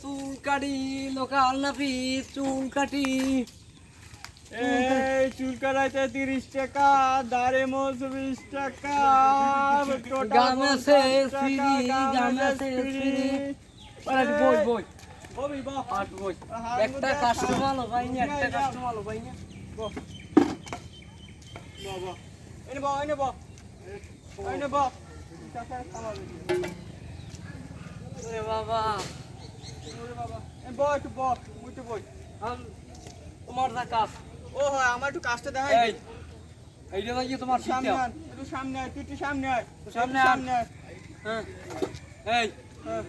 চুল কাটি লোকাল নাপি চুল কাটি চুল কাটাইতে 30 টাকা, দাড়ি মোছ 20 টাকা, গামেছে ফ্রি গামেছে ফ্রি আরে বই বই ববি বা হাট বই একটা কাস্টমার লো ভাই নি একটা কাস্টমার লো ভাই নি বাবা এনে বা এনে বা এনে বা টাকা খাওয়াবে ওরে বাবা ওরে বাবা এ বয় একটু বয় মুইতে বয় আম তোমার দা কাজ ও হয় আমার একটু কাজটা দেখাই এই এইটা ভাই তোমার সামনে শিক্ষা আয় একটু সামনে আয় তুই একটু সামনে আয় সামনে আয়। সামনে আয় হ্যাঁ এই হ্যাঁ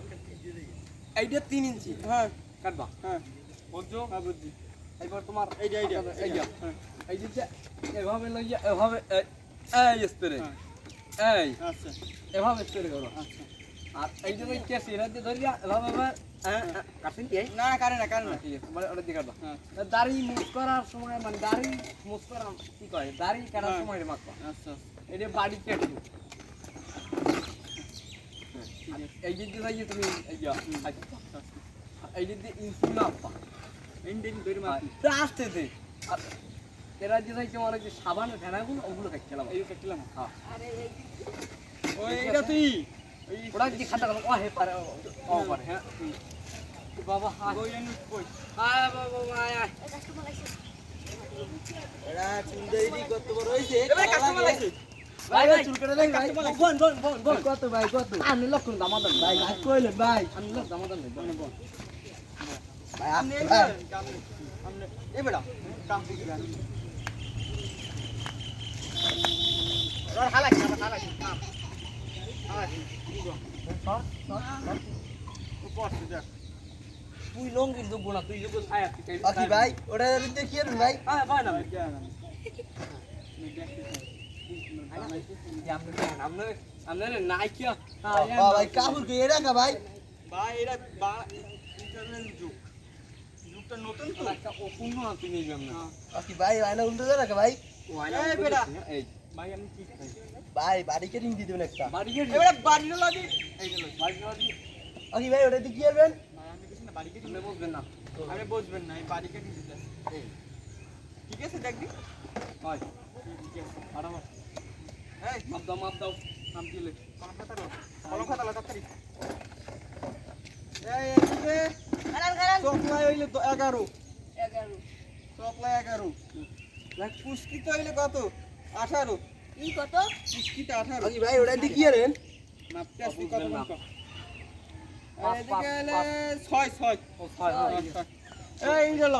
এইটা 3 ইঞ্চি হ্যাঁ কাটবা হ্যাঁ বুঝছো হ্যাঁ বুঝছি এইবার তোমার এইটা এইটা হ্যাঁ এই যে এভাবে লইয়া এভাবে এই স্প্রে হ্যাঁ এই আচ্ছা এভাবে স্প্রে করো আচ্ছা আর এই যে ওই কেসি রাতে ধরিয়া এভাবে এভাবে কাটিং কি না কারে না ঠিক আছে মানে ওটা দিকে হ্যাঁ দাড়ি মুছ করার সময় মানে দাড়ি মুছ করা কি কয় দাড়ি কাটার হ্যাঁ। সময় মাখবা আচ্ছা এটা বাড়ি কেটে ঠিক আছে এই যে যে তুমি এই যে এই যে ইঞ্চি মাপবা ইন্ডিয়ান দড়ি মাছ আসতে দে আর এরা যে যাই তোমার যে সাবান ফেনাগুলো ওগুলো দেখছিলাম এই কাটলাম হ্যাঁ ওই এটা তুই ওই ওরা যদি খাতা গেল ও হে পারে ও পারে হ্যাঁ বাবা হায় বই এনে কই হায় বাবা মায় আয় এরা চুল দেরি কত বড় হইছে এবারে কাস্টমার লাগছে ভাই ভাই চুল কেটে দেন ভাই বোন বোন বোন বোন কত ভাই কত আমি লক্ষণ দামাদান ভাই ভাই কইলেন ভাই আমি লক্ষ দামাদান ভাই বোন ভাই আপনি আপনি এ বেটা কাম দিবেন আর হালাক কাম তুই লঙ্গির দুব না তুই যুগ ছায়া তুই বাকি ভাই ওটা দেখি আর ভাই হ্যাঁ ভাই না আপনার নাইকিয়া ভাই কাপড় কি এরা কা ভাই ভাই এরা বা ইন্টারনেট যুগ যুগটা নতুন তো একটা অপূর্ণ আপনি নিলাম না বাকি ভাই আয়না উল্টো দে রাখা ভাই এই বেটা এই ভাই আমি কি ভাই বাড়ি কে রিং দি দেবেন একটা বাড়ি গেলি এবারে বাড়ি লাগি এই গেল বাড়ি গেলি বাকি ভাই ওটা দি কি করবেন ভাই আমি কিছু না বাড়ি কে আপনি বুঝবেন না আমি বুঝবেন না এই বাড়ি কে রিং দিতে এই ঠিক আছে দেখবি হয় ঠিক আছে আরাম এই মাপ দাও নাম কি লে কলম খাতা লা তাড়াতাড়ি এই এদিকে চকলাই হইলে 11 চকলাই 11 লাগ পুষ্কিত হইলে কত 18 ই কত পুষ্কিতে 18 বাকি ভাই ওটা দিয়ে কি করেন মাপতে আসবি কত বুঝবেন না। কত পাঁচ, এদিকে হলে পাঁচ। 6 ও হয় হয় এই গেল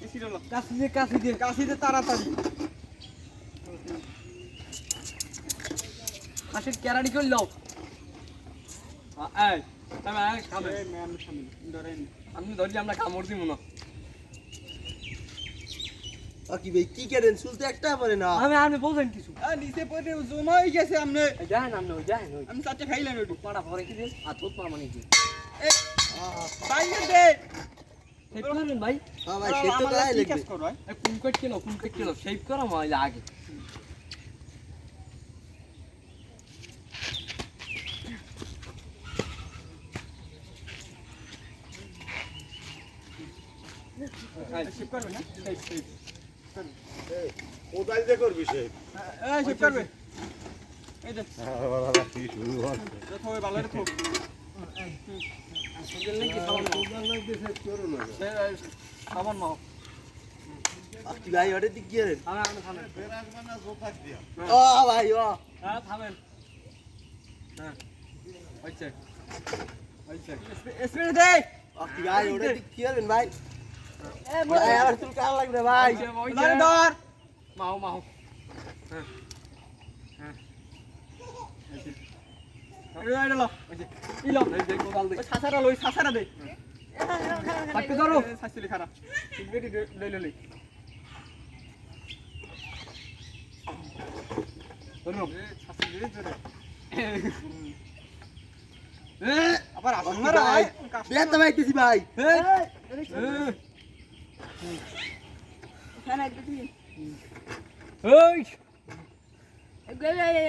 এসি গেল কাশি দিয়ে তাড়াতাড়ি হাসির ক্যারাডি করে লাও এই তুমি আয় খাবে এই ম্যাম সামনে ধরেন আমি ধরি আমরা কামড় দিব না বাকি ভাই কি করেন চুলতে একটা পরে না আমি বলছেন কিছু নিচে পড়ে জমা হয়ে গেছে আপনি যান আপনি যান আমি চারটে খাইলাম একটু পাড়া ভরে কি দিন আর তোর পা মানে কি এই বাইরে দে শেভ করবেন ভাই হ্যাঁ ভাই সে তো গায়ে কি লাগবে কাজ করো কোন কট কিলো শেভ করা মানে আগে শিপ করবে না শিপ কোদাল দিয়ে করবি সে এই শিপ করবে এই দে বাবা কি শুরু হচ্ছে দেখো ওই ভালো রেখো সুন্দর নাকি সাবান কোদাল দিয়ে সে করো না সাবান মাও বাকি ভাই ওটা দিয়ে কি করেন আমি থামেন বেরাজ বানা সোফাক দিয়া ও ভাই ও হ্যাঁ থামেন হ্যাঁ হইছে হইছে স্প্রে দে বাকি ভাই ওটা দিয়ে কি করেন ভাই ভাই আমার চুল কালো লাগবে ভাই ধর ধর মাও হ্যাঁ হ্যাঁ এই লো ইলো এই যে কোদাল দে ওই সাসারা দে হাতে ধরো সাসিলি খারাপ বেটি লই ধরো সাসিলি ধরে এ আবার আসুন বাকি না ভাই ভাই বেত ভাইতেছি ভাই এখানে দেখি এই গেলে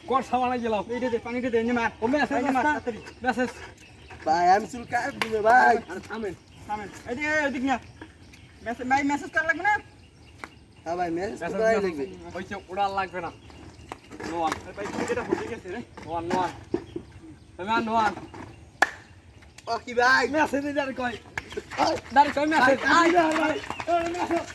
কর সাবানা গেলাম এইটা দে পানিটা দে মার ও মেসেজ মেসেজ ভাই আমি চুল কাটবো না ভাই। আরে থামেন থামেন এদিক না মেসেজ করা লাগবে না হ্যাঁ ভাই মেসেজ মেসেজ করাই লাগবে। হইছে ওটা লাগবে না নোয়ান ভাই এটা হয়ে গেছে রে নোয়ান নোয়ান তুমি আর নোয়ান ও কি ভাই মেসেজ দাঁড় কই দাঁড় কই মেসেজ আই ভাই মেসেজ